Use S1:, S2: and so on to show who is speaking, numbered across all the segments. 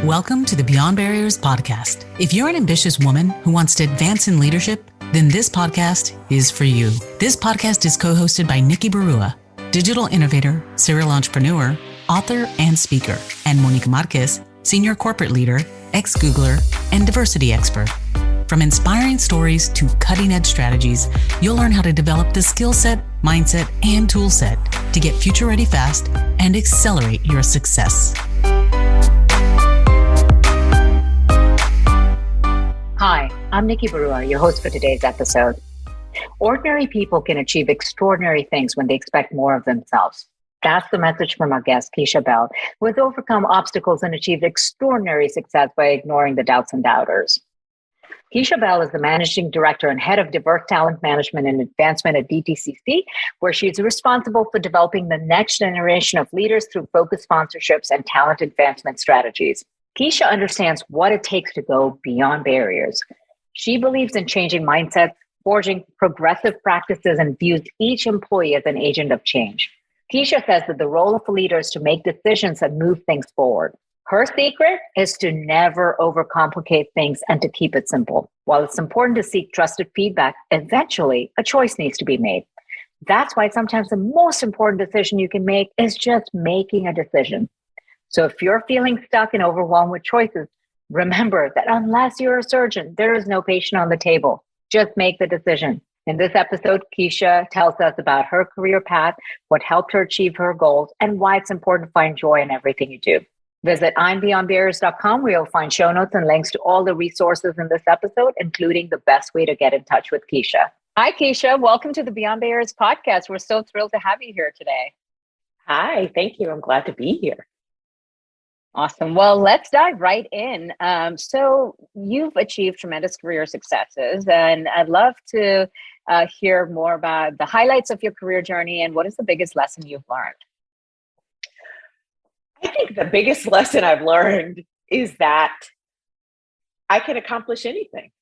S1: Welcome to the Beyond Barriers podcast. If you're an ambitious woman who wants to advance in leadership, then this podcast is for you. This podcast is co-hosted by Nikki Barua, digital innovator, serial entrepreneur, author, and speaker, and Monica Marquez, senior corporate leader, ex-Googler, and diversity expert. From inspiring stories to cutting-edge strategies, you'll learn how to develop the skill set, mindset, and tool set to get future-ready fast and accelerate your success.
S2: Hi, I'm Nikki Barua, your host for today's episode. Ordinary people can achieve extraordinary things when they expect more of themselves. That's the message from our guest, Keisha Bell, who has overcome obstacles and achieved extraordinary success by ignoring the doubts and doubters. Keisha Bell is the Managing Director and Head of Diverse Talent Management and Advancement at DTCC, where she is responsible for developing the next generation of leaders through focused sponsorships and talent advancement strategies. Keisha understands what it takes to go beyond barriers. She believes in changing mindsets, forging progressive practices, and views each employee as an agent of change. Keisha says that the role of a leader is to make decisions that move things forward. Her secret is to never overcomplicate things and to keep it simple. While it's important to seek trusted feedback, eventually a choice needs to be made. That's why sometimes the most important decision you can make is just making a decision. So if you're feeling stuck and overwhelmed with choices, remember that unless you're a surgeon, there is no patient on the table. Just make the decision. In this episode, Keisha tells us about her career path, what helped her achieve her goals, and why it's important to find joy in everything you do. Visit I'mBeyondBarriers.com, where you'll find show notes and links to all the resources in this episode, including the best way to get in touch with Keisha. Hi, Keisha. Welcome to the Beyond Barriers podcast. We're so thrilled to have you here today.
S3: Hi, thank you. I'm glad to be here.
S2: Awesome. Well, let's dive right in. So you've achieved tremendous career successes, and I'd love to hear more about the highlights of your career journey and what is the biggest lesson you've learned?
S3: I think the biggest lesson I've learned is that I can accomplish anything.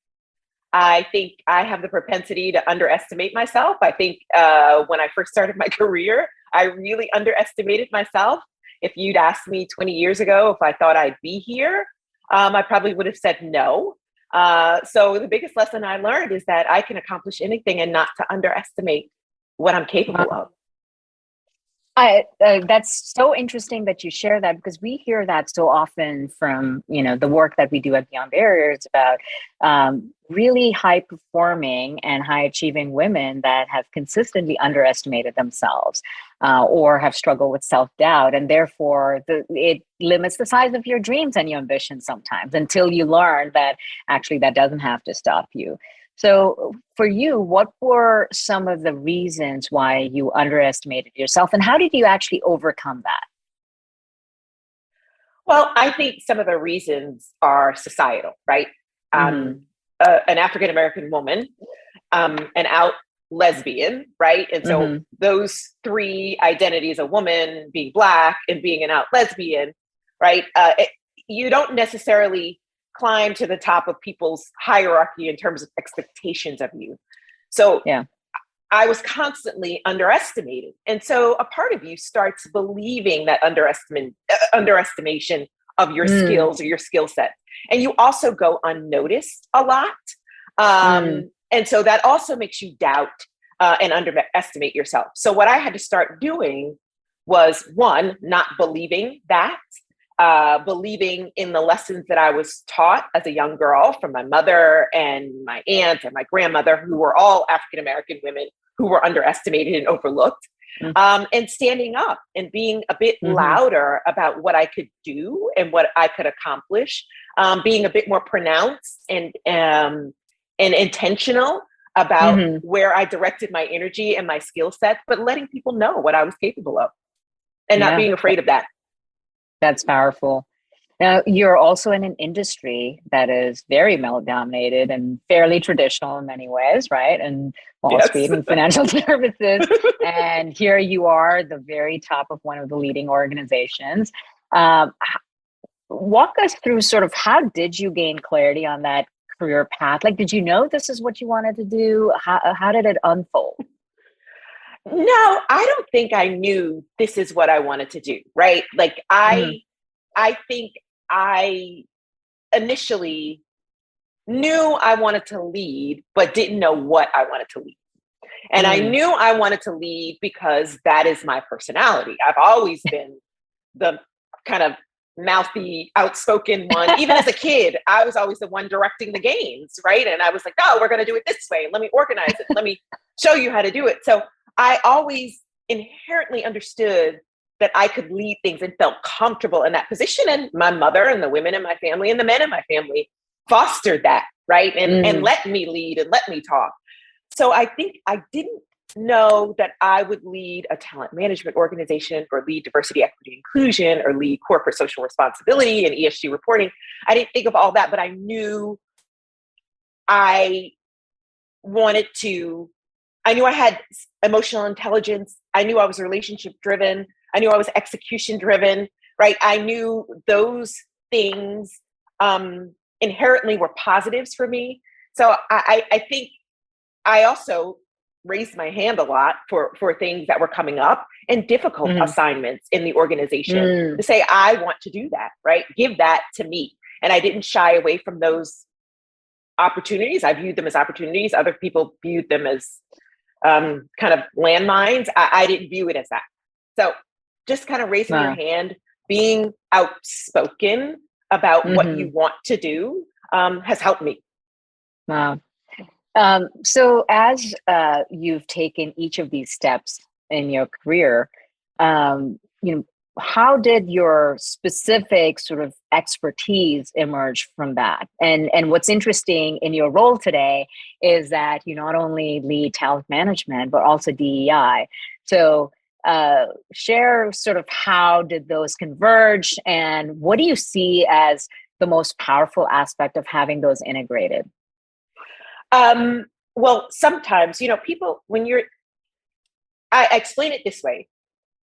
S3: I think I have the propensity to underestimate myself. I think when I first started my career, I really underestimated myself. If you'd asked me 20 years ago if I thought I'd be here, I probably would have said no. So the biggest lesson I learned is that I can accomplish anything and not to underestimate what I'm capable of.
S2: That's so interesting that you share that, because we hear that so often from, the work that we do at Beyond Barriers about really high performing and high achieving women that have consistently underestimated themselves or have struggled with self-doubt. And therefore it limits the size of your dreams and your ambitions sometimes, until you learn that actually that doesn't have to stop you. So for you, what were some of the reasons why you underestimated yourself, and how did you actually overcome that?
S3: Well, I think some of the reasons are societal, right? An African-American woman, an out lesbian, right? And so those three identities, a woman, being Black, and being an out lesbian, right? You don't necessarily climb to the top of people's hierarchy in terms of expectations of you. So I was constantly underestimated. And so a part of you starts believing that underestimation of your skills or your skill set. And you also go unnoticed a lot. And so that also makes you doubt and underestimate yourself. So what I had to start doing was, one, not believing that. Believing in the lessons that I was taught as a young girl from my mother and my aunt and my grandmother, who were all African-American women who were underestimated and overlooked, and standing up and being a bit louder about what I could do and what I could accomplish, being a bit more pronounced and intentional about where I directed my energy and my skill sets, but letting people know what I was capable of and not being afraid of that.
S2: That's powerful. Now, you're also in an industry that is very male dominated and fairly traditional in many ways, right? And Wall Street and financial services. And here you are, the very top of one of the leading organizations. Walk us through sort of, how did you gain clarity on that career path? Like, did you know this is what you wanted to do? How did it unfold?
S3: No, I don't think I knew this is what I wanted to do, right? Like I think I initially knew I wanted to lead, but didn't know what I wanted to lead. And I knew I wanted to lead because that is my personality. I've always been the kind of mouthy, outspoken one. Even as a kid, I was always the one directing the games, right? And I was like, oh, we're going to do it this way. Let me organize it. Let me show you how to do it. So I always inherently understood that I could lead things and felt comfortable in that position. And my mother and the women in my family and the men in my family fostered that, right? And let me lead and let me talk. So I think I didn't know that I would lead a talent management organization or lead diversity, equity, inclusion, or lead corporate social responsibility and ESG reporting. I didn't think of all that, but I knew I I had emotional intelligence. I knew I was relationship driven. I knew I was execution driven, right? I knew those things inherently were positives for me. So I think I also raised my hand a lot for things that were coming up and difficult assignments in the organization to say, I want to do that, right? Give that to me. And I didn't shy away from those opportunities. I viewed them as opportunities. Other people viewed them as kind of landmines. I didn't view it as that. So just kind of raising your hand, being outspoken about what you want to do has helped me.
S2: Wow. So as you've taken each of these steps in your career, how did your specific sort of expertise emerge from that? And what's interesting in your role today is that you not only lead talent management, but also DEI. So share sort of how did those converge, and what do you see as the most powerful aspect of having those integrated?
S3: Well, sometimes, people, I explain it this way.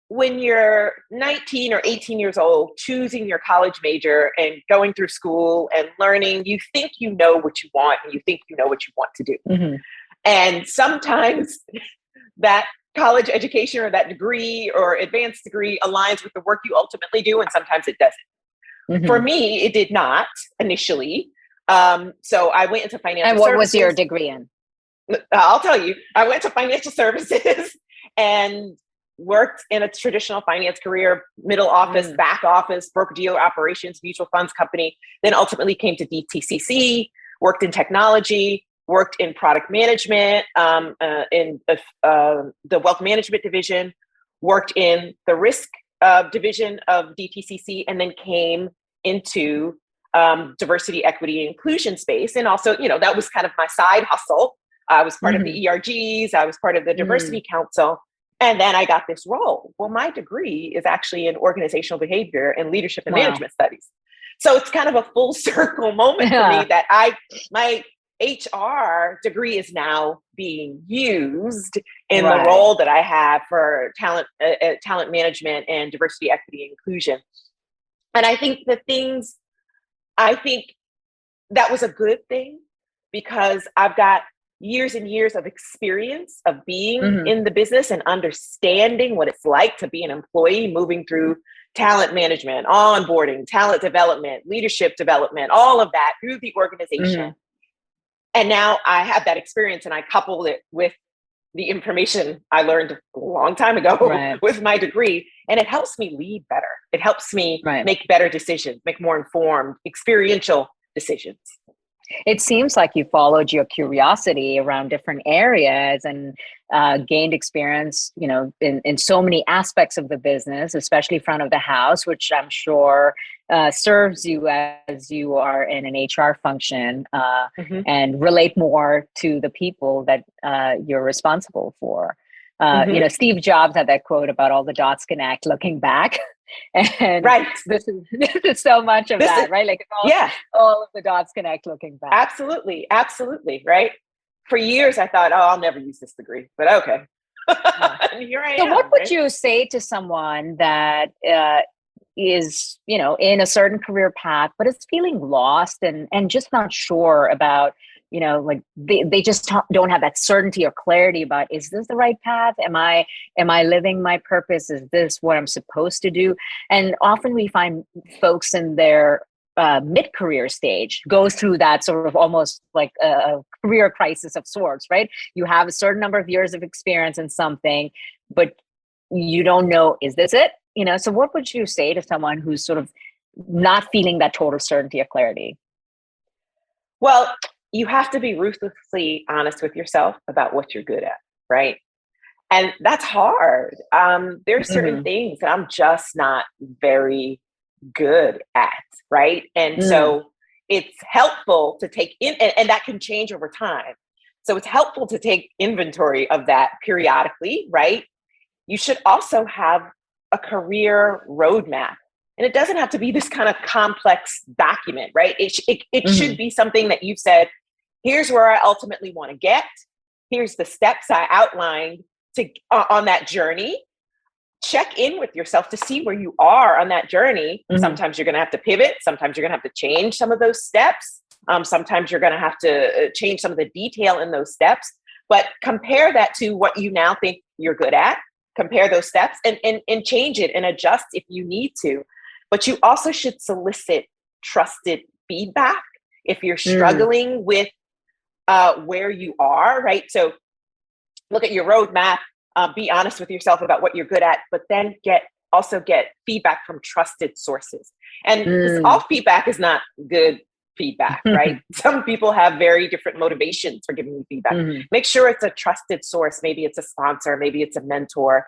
S3: When you're 19 or 18 years old, choosing your college major and going through school and learning, you think you know what you want and you think you know what you want to do. And sometimes that college education or that degree or advanced degree aligns with the work you ultimately do, and sometimes it doesn't. For me, it did not initially. So I went into financial services. And
S2: what was your degree in?
S3: I'll tell you. I went to financial services and worked in a traditional finance career, middle office, back office, broker-dealer operations, mutual funds company, then ultimately came to DTCC, worked in technology, worked in product management, in the wealth management division, worked in the risk division of DTCC, and then came into diversity, equity, and inclusion space. And also, that was kind of my side hustle. I was part of the ERGs. I was part of the Diversity Council. And then I got this role. Well, my degree is actually in organizational behavior and leadership and management studies. So it's kind of a full circle moment for me that my HR degree is now being used in the role that I have for talent management and diversity, equity, and inclusion. And I think that was a good thing because I've got years and years of experience of being in the business and understanding what it's like to be an employee, moving through talent management, onboarding, talent development, leadership development, all of that through the organization. And now I have that experience and I couple it with the information I learned a long time ago with my degree. And it helps me lead better. It helps me make better decisions, make more informed, experiential decisions.
S2: It seems like you followed your curiosity around different areas and gained experience, in so many aspects of the business, especially front of the house, which I'm sure serves you as you are in an HR function and relate more to the people that you're responsible for. Steve Jobs had that quote about all the dots connect looking back. And this is so much of that, right? Like all of the dots connect looking back.
S3: Absolutely. Right. For years, I thought, I'll never use this degree, but okay. And here I am.
S2: So what would you say to someone that is, in a certain career path, but is feeling lost and just not sure about, like they just don't have that certainty or clarity about, is this the right path? Am I living my purpose? Is this what I'm supposed to do? And often we find folks in their mid-career stage goes through that sort of almost like a career crisis of sorts, right? You have a certain number of years of experience in something, but you don't know, is this it? So what would you say to someone who's sort of not feeling that total certainty or clarity?
S3: Well, you have to be ruthlessly honest with yourself about what you're good at, right? And that's hard. There are certain things that I'm just not very good at, right? And so it's helpful to take in, and that can change over time. So it's helpful to take inventory of that periodically, right? You should also have a career roadmap. And it doesn't have to be this kind of complex document, right? It should be something that you've said, here's where I ultimately want to get. Here's the steps I outlined on that journey. Check in with yourself to see where you are on that journey. Sometimes you're going to have to pivot. Sometimes you're going to have to change some of those steps. Sometimes you're going to have to change some of the detail in those steps. But compare that to what you now think you're good at. Compare those steps and change it and adjust if you need to. But you also should solicit trusted feedback if you're struggling with where you are, right? So look at your roadmap, be honest with yourself about what you're good at, but then also get feedback from trusted sources. And all feedback is not good feedback, right? Some people have very different motivations for giving you feedback. Make sure it's a trusted source. Maybe it's a sponsor, maybe it's a mentor,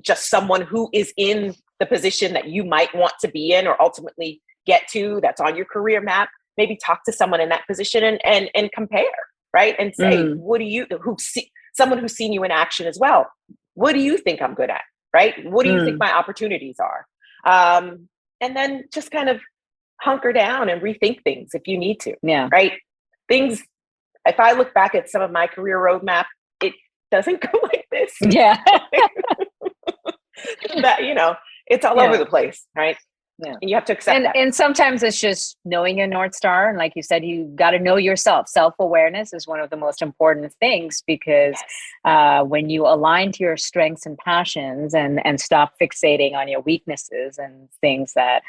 S3: just someone who is in the position that you might want to be in or ultimately get to, that's on your career map. Maybe talk to someone in that position and compare, right? And say, someone who's seen you in action as well. What do you think I'm good at, right? What do you think my opportunities are? And then just kind of hunker down and rethink things if you need to, right? Things, if I look back at some of my career roadmap, it doesn't go like this.
S2: Yeah.
S3: That, it's all over the place, right? Yeah. And you have to accept that.
S2: And sometimes it's just knowing your North Star. And like you said, you got to know yourself. Self-awareness is one of the most important things because when you align to your strengths and passions and stop fixating on your weaknesses and things that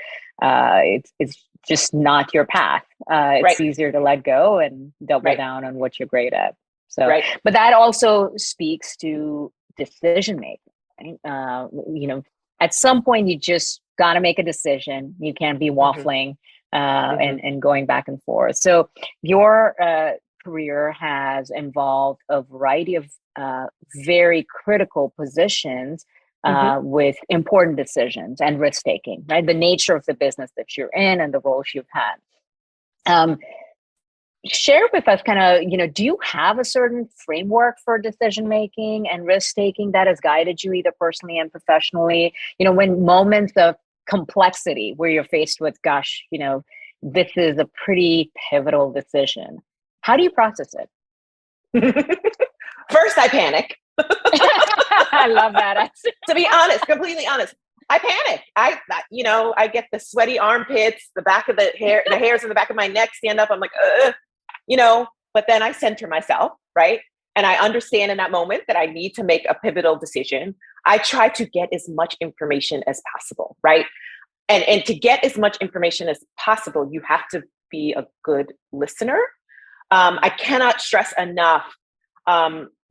S2: it's just not your path, it's easier to let go and double down on what you're great at. So, but that also speaks to decision making, right? At some point, you just got to make a decision. You can't be waffling and going back and forth. So your career has involved a variety of very critical positions with important decisions and risk taking, right? The nature of the business that you're in and the roles you've had. Share with us do you have a certain framework for decision making and risk taking that has guided you either personally and professionally? When moments of complexity where you're faced with, gosh, this is a pretty pivotal decision. How do you process it?
S3: First, I panic.
S2: I love that.
S3: To be honest, completely honest, I panic. I get the sweaty armpits, the hairs in the back of my neck stand up. I'm like, but then I center myself, right? And I understand in that moment that I need to make a pivotal decision. I try to get as much information as possible, right? And to get as much information as possible, you have to be a good listener. I cannot stress enough,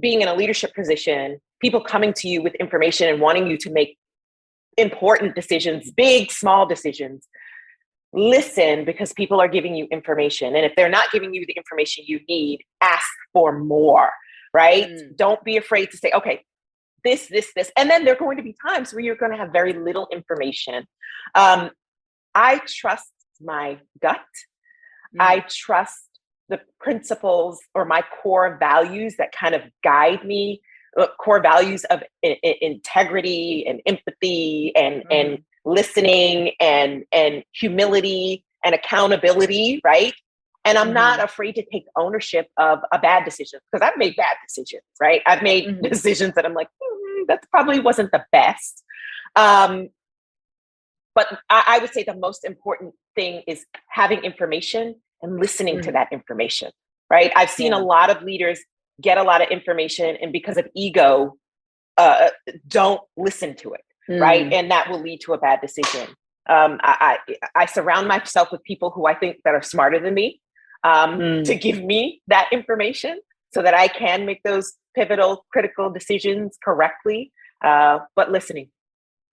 S3: being in a leadership position, people coming to you with information and wanting you to make important decisions, big, small decisions. Listen, because people are giving you information. And if they're not giving you the information you need, ask for more, right? Don't be afraid to say, okay, this. And then there are going to be times where you're going to have very little information. I trust my gut. I trust the principles or my core values that kind of guide me, core values of integrity and empathy and listening and humility and accountability, right? And I'm not afraid to take ownership of a bad decision because I've made bad decisions, right? I've made decisions that I'm like, that probably wasn't the best. But I would say the most important thing is having information and listening to that information, right? I've seen a lot of leaders get a lot of information and because of ego, don't listen to it. Right. And that will lead to a bad decision. I surround myself with people who I think that are smarter than me, to give me that information so that I can make those pivotal, critical decisions correctly, but listening.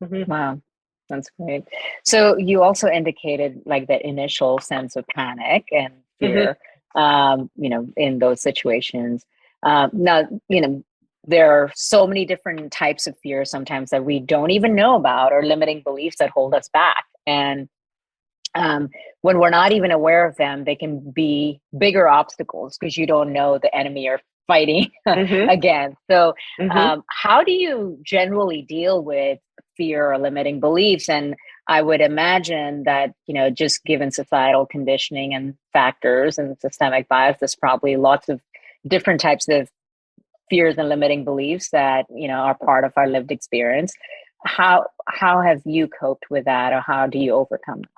S2: Mm-hmm. Wow. That's great. So you also indicated like that initial sense of panic and fear, in those situations. Now, there are so many different types of fear sometimes that we don't even know about, or limiting beliefs that hold us back. And when we're not even aware of them, they can be bigger obstacles because you don't know the enemy you're fighting against. So how do you generally deal with fear or limiting beliefs? And I would imagine that, just given societal conditioning and factors and systemic bias, there's probably lots of different types of fears and limiting beliefs that, are part of our lived experience. How have you coped with that, or how do you overcome that?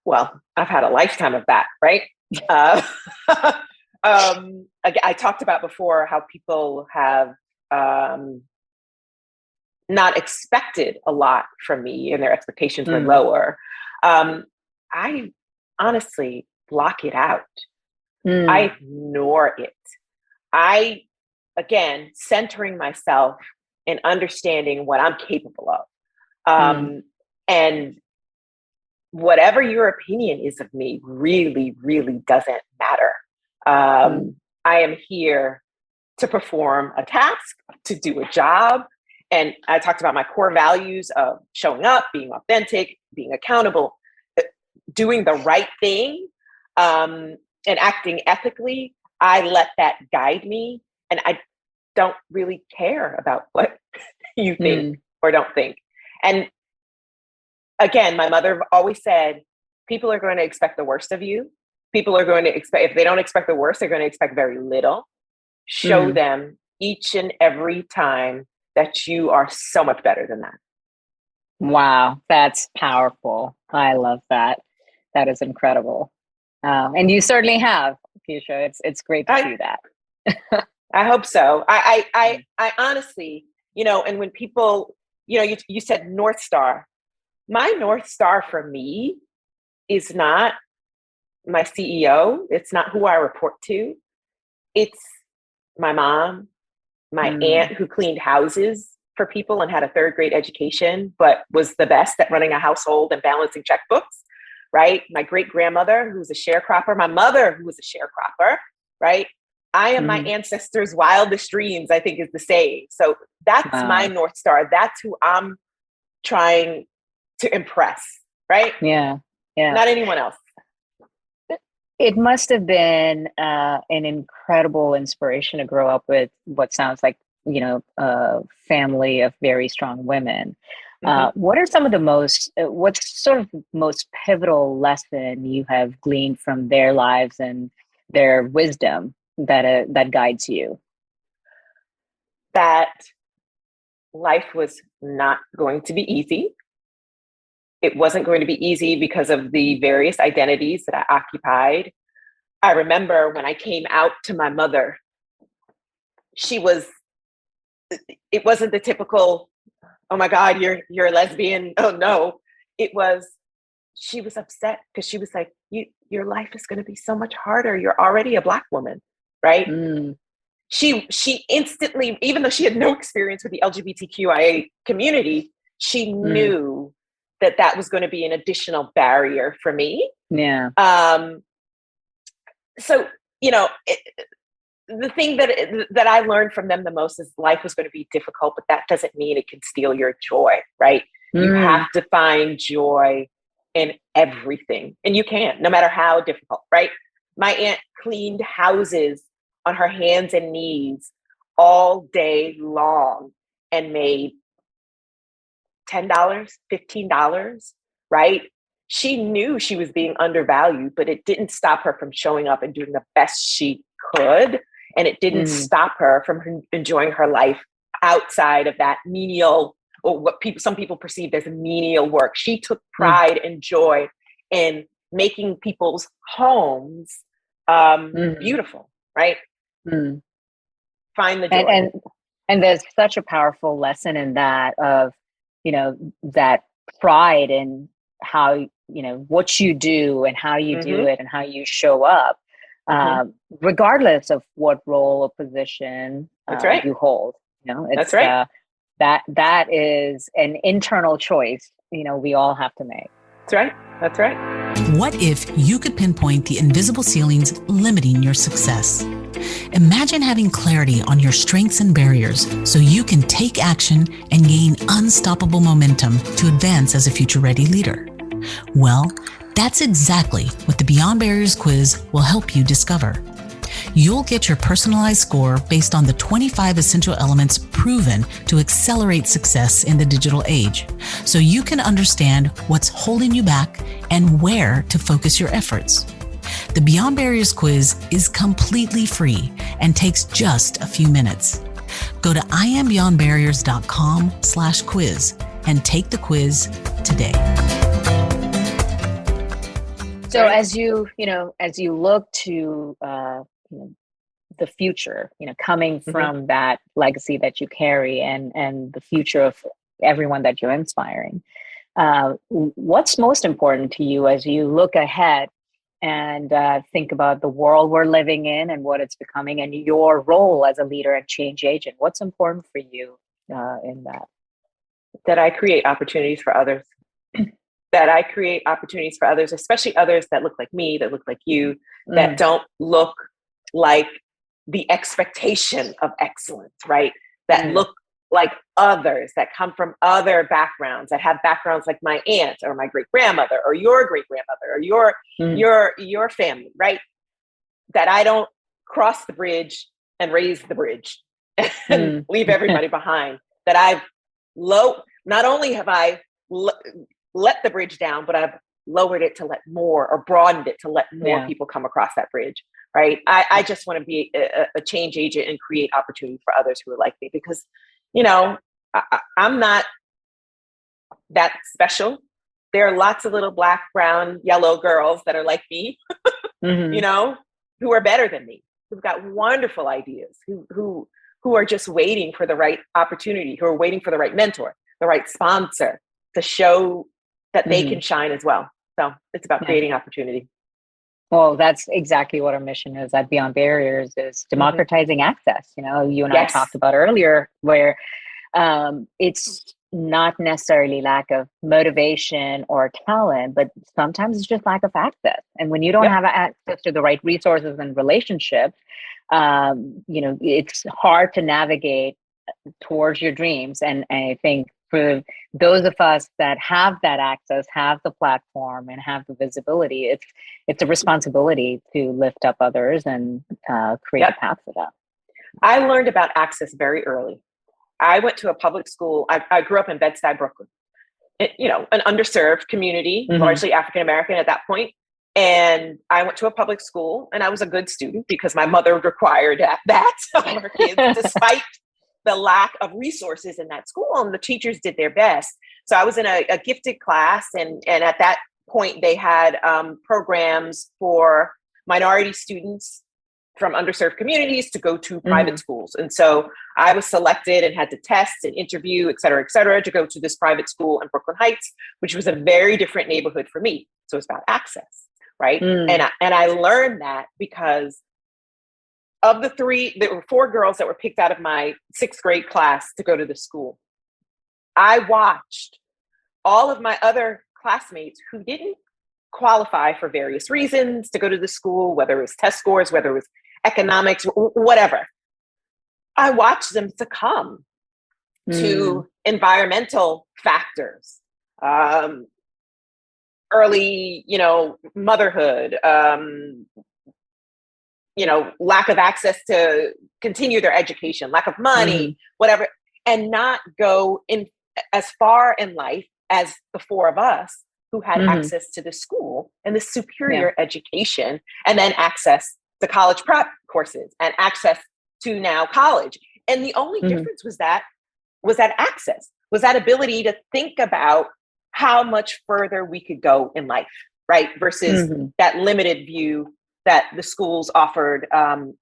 S3: Well, I've had a lifetime of that, right? I talked about before how people have not expected a lot from me, and their expectations were lower. I honestly block it out. I ignore it. Again, centering myself and understanding what I'm capable of. And whatever your opinion is of me really, really doesn't matter. I am here to perform a task, to do a job. And I talked about my core values of showing up, being authentic, being accountable, doing the right thing, and acting ethically. I let that guide me, and I don't really care about what you think or don't think. And again, my mother always said, people are going to expect the worst of you. People are going to expect, if they don't expect the worst, they're going to expect very little. Show them each and every time that you are so much better than that.
S2: Wow, that's powerful. I love that. That is incredible. And you certainly have, Keisha. It's great to see that.
S3: I hope so. I honestly, and when people, you said North Star. My North Star for me is not my CEO. It's not who I report to. It's my mom, my aunt who cleaned houses for people and had a third grade education, but was the best at running a household and balancing checkbooks, right? My great grandmother, who was a sharecropper, my mother, who was a sharecropper, right? I am my ancestors' wildest dreams, I think is the saying. So that's my North Star. That's who I'm trying to impress, right?
S2: Yeah.
S3: Not anyone else.
S2: It must have been an incredible inspiration to grow up with what sounds like, a family of very strong women. What are some of the what's sort of most pivotal lesson you have gleaned from their lives and their wisdom that guides you?
S3: That life was not going to be easy. It wasn't going to be easy because of the various identities that I occupied. I remember when I came out to my mother, it wasn't the typical, oh my God, you're a lesbian. Oh no. She was upset because she was like, your life is going to be so much harder. You're already a Black woman, right? She instantly, even though she had no experience with the LGBTQIA community, she knew that was going to be an additional barrier for me.
S2: Yeah.
S3: So, the thing that I learned from them the most is life was going to be difficult, but that doesn't mean it can steal your joy, right? You have to find joy in everything, and you can, no matter how difficult, right? My aunt cleaned houses on her hands and knees all day long and made $10, $15, right? She knew she was being undervalued, but it didn't stop her from showing up and doing the best she could. And it didn't stop her from enjoying her life outside of that menial, or what some people perceived as menial work. She took pride and joy in making people's homes beautiful, right? Find the joy.
S2: And there's such a powerful lesson in that of, that pride in how, what you do and how you do it and how you show up, regardless of what role or position you hold. It's
S3: That's right.
S2: That is an internal choice, we all have to make.
S3: That's right. That's right.
S1: What if you could pinpoint the invisible ceilings limiting your success? Imagine having clarity on your strengths and barriers so you can take action and gain unstoppable momentum to advance as a future-ready leader. Well, that's exactly what the Beyond Barriers quiz will help you discover. You'll get your personalized score based on the 25 essential elements proven to accelerate success in the digital age, so you can understand what's holding you back and where to focus your efforts. The Beyond Barriers quiz is completely free and takes just a few minutes. Go to iambeyondbarriers.com/quiz and take the quiz today.
S2: So as you look to the future, coming from that legacy that you carry and the future of everyone that you're inspiring, what's most important to you as you look ahead and think about the world we're living in and what it's becoming and your role as a leader and change agent? What's important for you in that?
S3: That I create opportunities for others. That I create opportunities for others, especially others that look like me, that look like you, that don't look like the expectation of excellence, right? That look like others, that come from other backgrounds, that have backgrounds like my aunt or my great grandmother or your great grandmother or your family, right? That I don't cross the bridge and raise the bridge and leave everybody behind. That not only have I let the bridge down, but I've lowered it to let more, or broadened it to let more people come across that bridge, right? I just want to be a change agent and create opportunity for others who are like me, because, I'm not that special. There are lots of little black, brown, yellow girls that are like me, who are better than me, who've got wonderful ideas, who are just waiting for the right opportunity, who are waiting for the right mentor, the right sponsor to show that they can shine as well. So it's about creating opportunity.
S2: Well, that's exactly what our mission is at Beyond Barriers, is democratizing access. You and I talked about earlier, where it's not necessarily lack of motivation or talent, but sometimes it's just lack of access. And when you don't have access to the right resources and relationships, it's hard to navigate towards your dreams. And I think for those of us that have that access, have the platform, and have the visibility, it's a responsibility to lift up others and create a path for that.
S3: I learned about access very early. I went to a public school. I grew up in Bed-Stuy, Brooklyn. An underserved community, largely African American at that point. And I went to a public school, and I was a good student because my mother required that of her kids, despite the lack of resources in that school, and the teachers did their best. So I was in a gifted class, and at that point they had programs for minority students from underserved communities to go to private schools. And so I was selected and had to test and interview, et cetera, to go to this private school in Brooklyn Heights, which was a very different neighborhood for me. So it's about access, right? And I learned that because of the three, there were 4 girls that were picked out of my 6th grade class to go to the school. I watched all of my other classmates who didn't qualify for various reasons to go to the school, whether it was test scores, whether it was economics, whatever. I watched them succumb to environmental factors, early, motherhood, lack of access to continue their education, lack of money, whatever, and not go in as far in life as the 4 of us who had access to the school and the superior education, and then access to college prep courses and access to now college. And the only difference was that access, was that ability to think about how much further we could go in life, right? Versus that limited view that the schools offered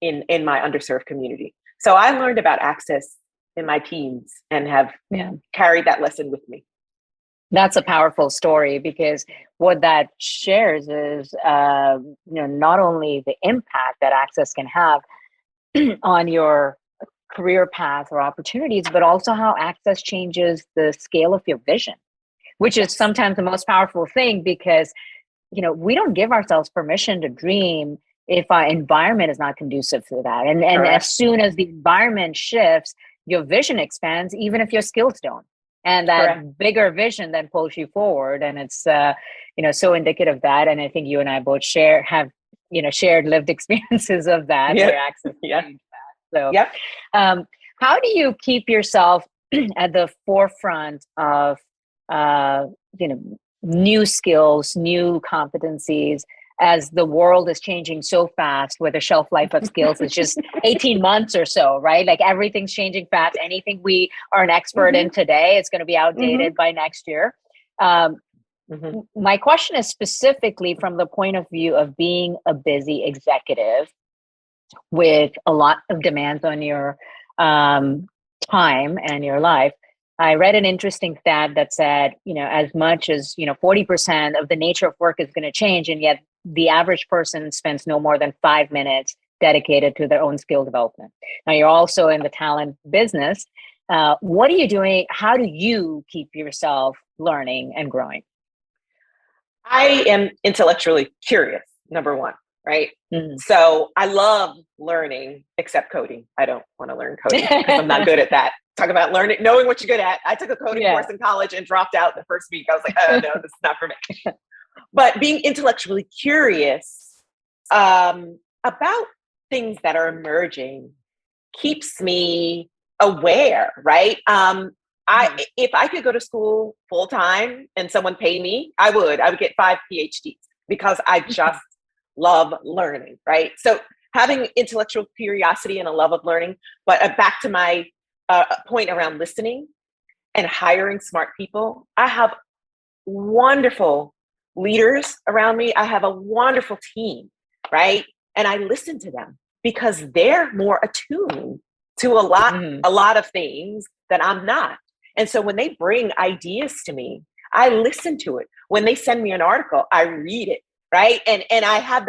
S3: in my underserved community. So I learned about access in my teens and have carried that lesson with me.
S2: That's a powerful story, because what that shares is, not only the impact that access can have on your career path or opportunities, but also how access changes the scale of your vision, which is sometimes the most powerful thing, because, we don't give ourselves permission to dream if our environment is not conducive to that. And as soon as the environment shifts, your vision expands, even if your skills don't. And that bigger vision then pulls you forward. And it's, so indicative of that. And I think you and I both have shared lived experiences of that.
S3: Yep.
S2: Where access changed that. So, how do you keep yourself at the forefront of, new skills, new competencies, as the world is changing so fast, where the shelf life of skills is just 18 months or so, right? Like everything's changing fast. Anything we are an expert in today, it's going to be outdated by next year. My question is specifically from the point of view of being a busy executive with a lot of demands on your time and your life. I read an interesting stat that said, as much as, 40% of the nature of work is going to change, and yet the average person spends no more than 5 minutes dedicated to their own skill development. Now, you're also in the talent business. What are you doing? How do you keep yourself learning and growing?
S3: I am intellectually curious, number one, right? So I love learning, except coding. I don't want to learn coding because I'm not good at that. Talk about learning, knowing what you're good at. I took a coding course in college and dropped out the first week. I was like, oh no, this is not for me. But being intellectually curious about things that are emerging keeps me aware, right? If I could go to school full time and someone paid me, I would get 5 PhDs, because I just love learning, right? So having intellectual curiosity and a love of learning, but back to my point around listening and hiring smart people. I have wonderful leaders around me. I have a wonderful team, right? And I listen to them because they're more attuned to a lot of things that I'm not. And so when they bring ideas to me, I listen to it. When they send me an article, I read it, right? And I have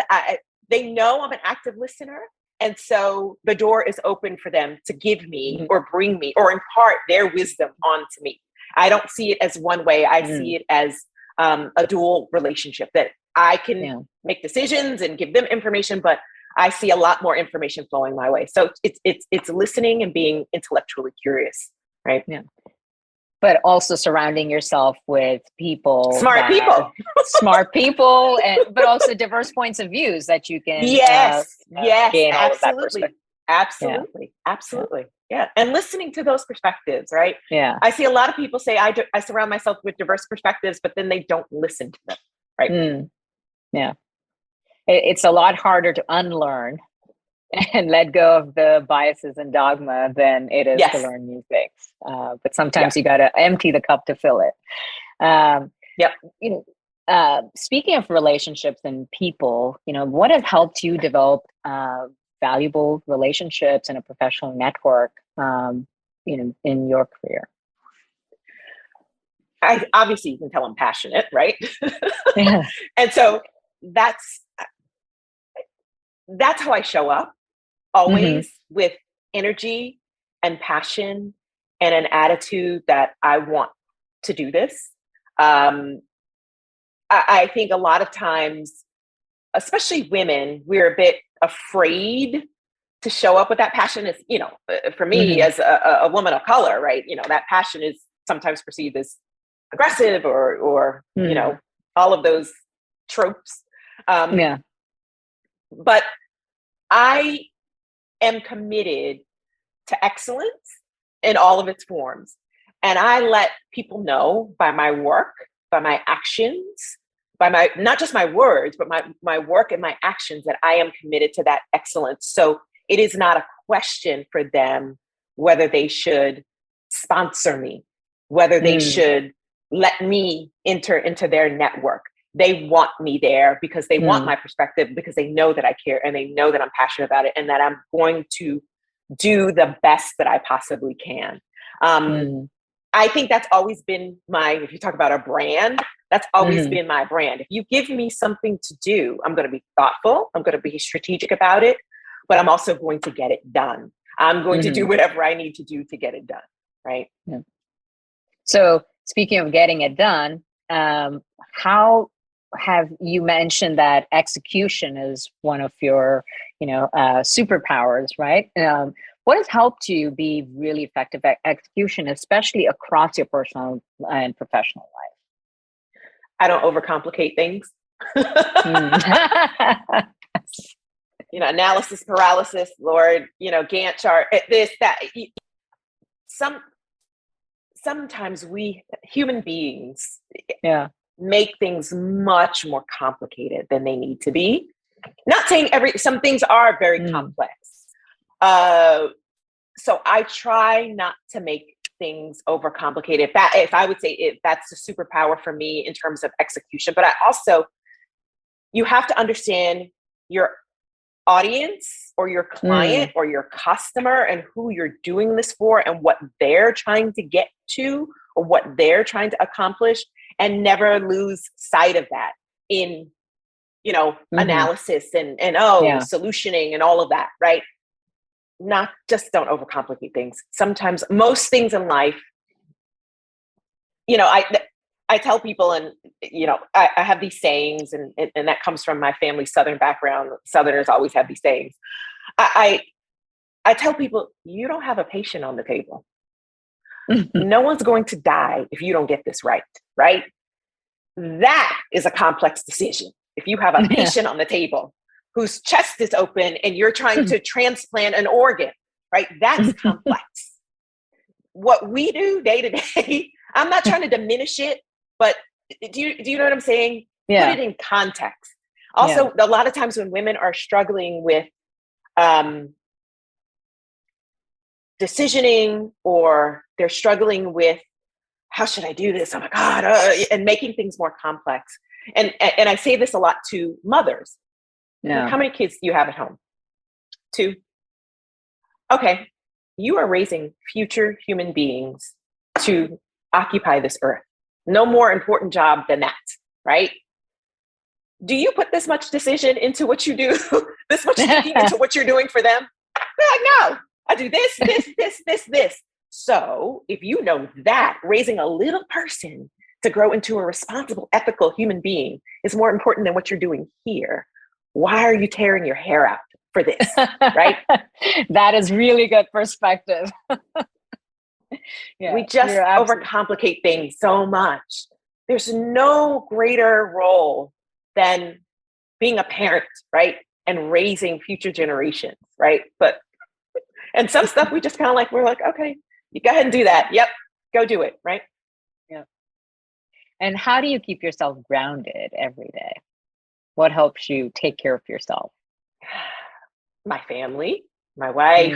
S3: they know I'm an active listener. And so the door is open for them to give me or bring me or impart their wisdom onto me. I don't see it as one way. I see it as a dual relationship, that I can make decisions and give them information, but I see a lot more information flowing my way. So it's listening and being intellectually curious, right?
S2: Yeah. But also surrounding yourself with
S3: smart people,
S2: but also diverse points of views that you can
S3: gain
S2: all of that perspective.
S3: Absolutely. Yeah. And listening to those perspectives, right?
S2: Yeah.
S3: I see a lot of people say I surround myself with diverse perspectives, but then they don't listen to them, right?
S2: Yeah. It's a lot harder to unlearn and let go of the biases and dogma than it is to learn new things. But sometimes you got to empty the cup to fill it. Speaking of relationships and people, what has helped you develop valuable relationships and a professional network, in your career?
S3: Obviously you can tell I'm passionate, right? And so that's how I show up, always with energy and passion and an attitude that I want to do this. I think a lot of times, especially women, we're a bit afraid to show up with that passion. Is, for me as a woman of color, right? That passion is sometimes perceived as aggressive or all of those tropes. But I am committed to excellence in all of its forms. And I let people know by my work, by my actions, by my, not just my words, but my work and my actions, that I am committed to that excellence. So it is not a question for them whether they should sponsor me, whether they should let me enter into their network. They want me there because they want my perspective, because they know that I care and they know that I'm passionate about it and that I'm going to do the best that I possibly can. I think that's always been if you talk about a brand, that's always been my brand. If you give me something to do, I'm going to be thoughtful. I'm going to be strategic about it, but I'm also going to get it done. I'm going to do whatever I need to do to get it done. Right.
S2: Yeah. So speaking of getting it done, how have you mentioned that execution is one of your, superpowers, right? What has helped you be really effective at execution, especially across your personal and professional life?
S3: I don't overcomplicate things. Analysis paralysis, Lord, Gantt chart, this, that. Sometimes we human beings make things much more complicated than they need to be. Not saying some things are very complex. So I try not to make things overcomplicated. If I would say that's a superpower for me in terms of execution, but you have to understand your audience or your client or your customer and who you're doing this for and what they're trying to get to or what they're trying to accomplish, and never lose sight of that in, analysis and solutioning and all of that, right? Don't overcomplicate things. Sometimes most things in life, I tell people, and, I have these sayings and that comes from my family's Southern background. Southerners always have these sayings. I tell people, you don't have a patient on the table. No one's going to die if you don't get this right, right? That is a complex decision. If you have a patient on the table whose chest is open and you're trying to transplant an organ, right? That's complex. What we do day to day, I'm not trying to diminish it, but do you know what I'm saying?
S2: Yeah.
S3: Put it in context. Also, a lot of times when women are struggling with decisioning, or they're struggling with, how should I do this? Oh my God, and making things more complex. And I say this a lot to mothers.
S2: Yeah.
S3: Like, how many kids do you have at home? 2. Okay. You are raising future human beings to occupy this earth. No more important job than that, right? Do you put this much decision into what you do? This much thinking into what you're doing for them? They're like, no, I do this. So if you know that raising a little person to grow into a responsible, ethical human being is more important than what you're doing here, why are you tearing your hair out for this, right?
S2: That is really good perspective.
S3: We just overcomplicate things so much. There's no greater role than being a parent, right? And raising future generations, right? And some stuff we just kind of we're like, okay, you go ahead and do that. Yep, go do it, right?
S2: Yeah. And how do you keep yourself grounded every day? What helps you take care of yourself?
S3: My family, my wife,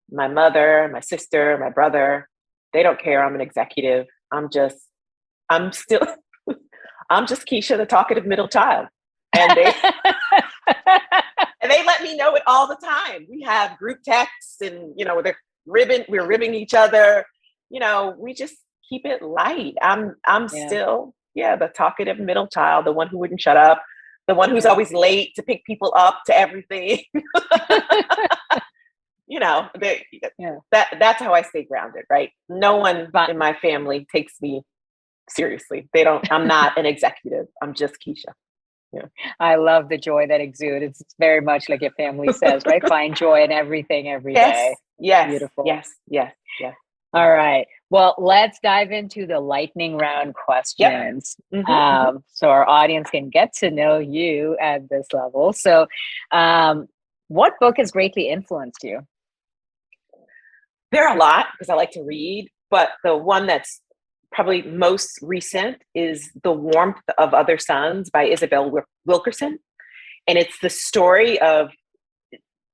S3: my mother, my sister, my brother. They don't care. I'm an executive. I'm just Keisha, the talkative middle child. And they and they let me know it all the time. We have group texts and, we're ribbing each other. We just keep it light. I'm still, the talkative middle child, the one who wouldn't shut up, the one who's always late to pick people up to everything. That's how I stay grounded, right? No one in my family takes me seriously. I'm not an executive. I'm just Keisha. Yeah.
S2: I love the joy that exudes. It's very much like your family says, right? Find joy in everything every day.
S3: Yes.
S2: Beautiful.
S3: Yes.
S2: All right. Well, let's dive into the lightning round questions.
S3: Yep.
S2: So our audience can get to know you at this level. So what book has greatly influenced you?
S3: There are a lot because I like to read, but the one that's probably most recent is The Warmth of Other Suns by Isabel Wilkerson. And it's the story of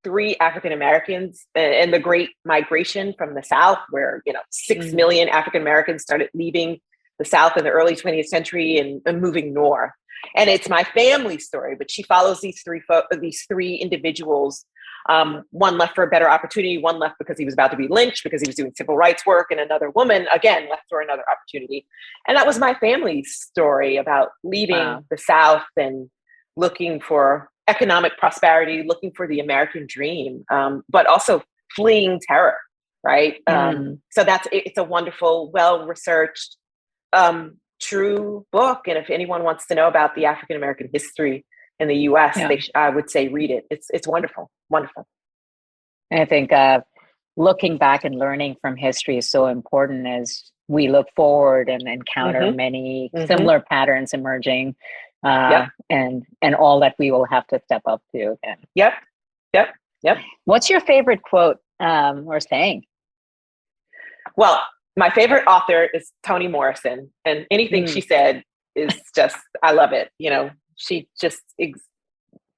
S3: 3 African Americans and the Great Migration from the South, where 6 million African Americans started leaving the South in the early 20th century and moving north. And it's my family story, but she follows these three individuals One left for a better opportunity. One left because he was about to be lynched because he was doing civil rights work. And another woman, again, left for another opportunity. And that was my family's story about leaving the South and looking for economic prosperity, looking for the American dream, but also fleeing terror, right? So it's a wonderful, well-researched, true book. And if anyone wants to know about the African-American history in the US, I would say read it. It's wonderful, wonderful.
S2: And I think looking back and learning from history is so important as we look forward and encounter many similar patterns emerging, and all that we will have to step up to again.
S3: Yep.
S2: What's your favorite quote or saying?
S3: Well, my favorite author is Toni Morrison, and anything she said is just, I love it. You know, she just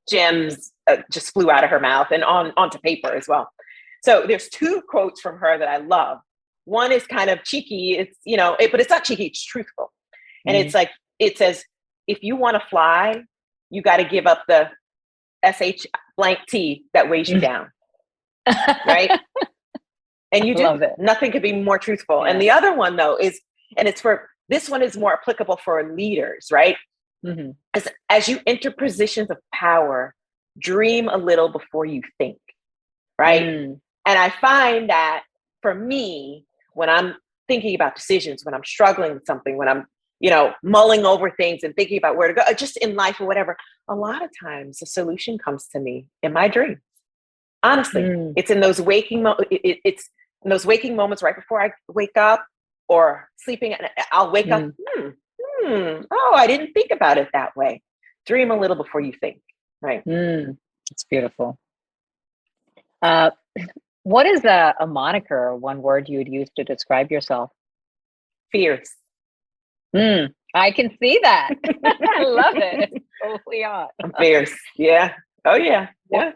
S3: gems just flew out of her mouth and onto paper as well. So there's two quotes from her that I love. One is kind of cheeky. It's, but it's not cheeky. It's truthful. And it's like, it says, if you want to fly, you got to give up the SH blank T that weighs you down. Right. And you do. Nothing could be more truthful. Yeah. And the other one though is, and this one is more applicable for leaders, right? As you enter positions of power, dream a little before you think, right? And I find that for me, when I'm thinking about decisions, when I'm struggling with something, when I'm, mulling over things and thinking about where to go, just in life or whatever, a lot of times the solution comes to me in my dreams. Honestly, it's in those waking it's in those waking moments right before I wake up or sleeping, and I'll wake up. Oh, I didn't think about it that way. Dream a little before you think. Right.
S2: It's beautiful. What is a moniker or one word you would use to describe yourself?
S3: Fierce.
S2: I can see that. I love it. It's totally on.
S3: I'm fierce. Yeah. Oh yeah. Yeah.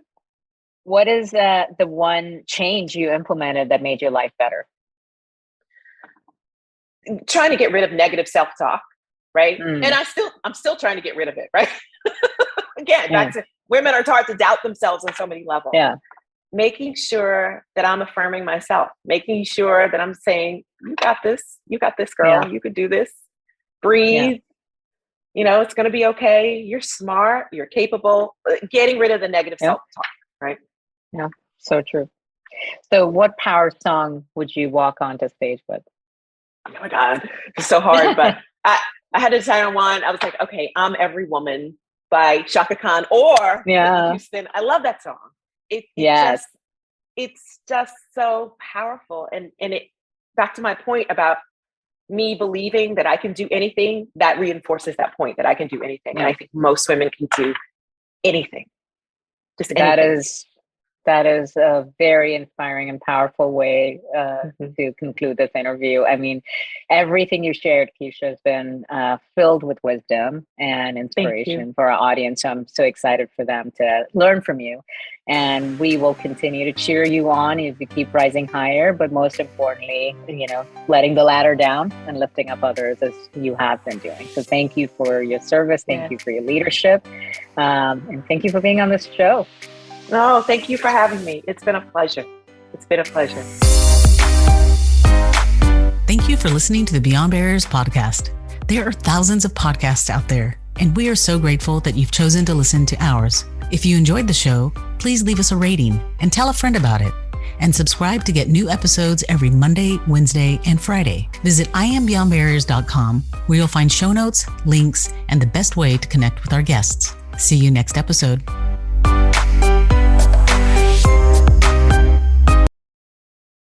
S2: What is the one change you implemented that made your life better?
S3: Trying to get rid of negative self-talk, right? And I'm still trying to get rid of it, right? Again, back to women are taught to doubt themselves on so many levels. Yeah. Making sure that I'm affirming myself, making sure that I'm saying, you got this, girl, you could do this. Breathe. It's going to be okay. You're smart. You're capable. Getting rid of the negative self-talk, right?
S2: Yeah, so true. So what power song would you walk onto stage with?
S3: Oh my God, it's so hard, but I had to decide on one. I was like, okay, I'm Every Woman by Shaka Khan or Whitney Houston. I love that song. It's just so powerful. And it, back to my point about me believing that I can do anything, that reinforces that point that I can do anything. And I think most women can do anything. Just anything.
S2: That is a very inspiring and powerful way to conclude this interview. I mean, everything you shared, Keisha, has been filled with wisdom and inspiration for our audience. So I'm so excited for them to learn from you. And we will continue to cheer you on as you keep rising higher, but most importantly, letting the ladder down and lifting up others as you have been doing. So thank you for your service. Thank you for your leadership. And thank you for being on this show.
S3: No, thank you for having me. It's been a pleasure.
S1: Thank you for listening to the Beyond Barriers podcast. There are thousands of podcasts out there, and we are so grateful that you've chosen to listen to ours. If you enjoyed the show, please leave us a rating and tell a friend about it. And subscribe to get new episodes every Monday, Wednesday, and Friday. Visit IamBeyondBarriers.com, where you'll find show notes, links, and the best way to connect with our guests. See you next episode.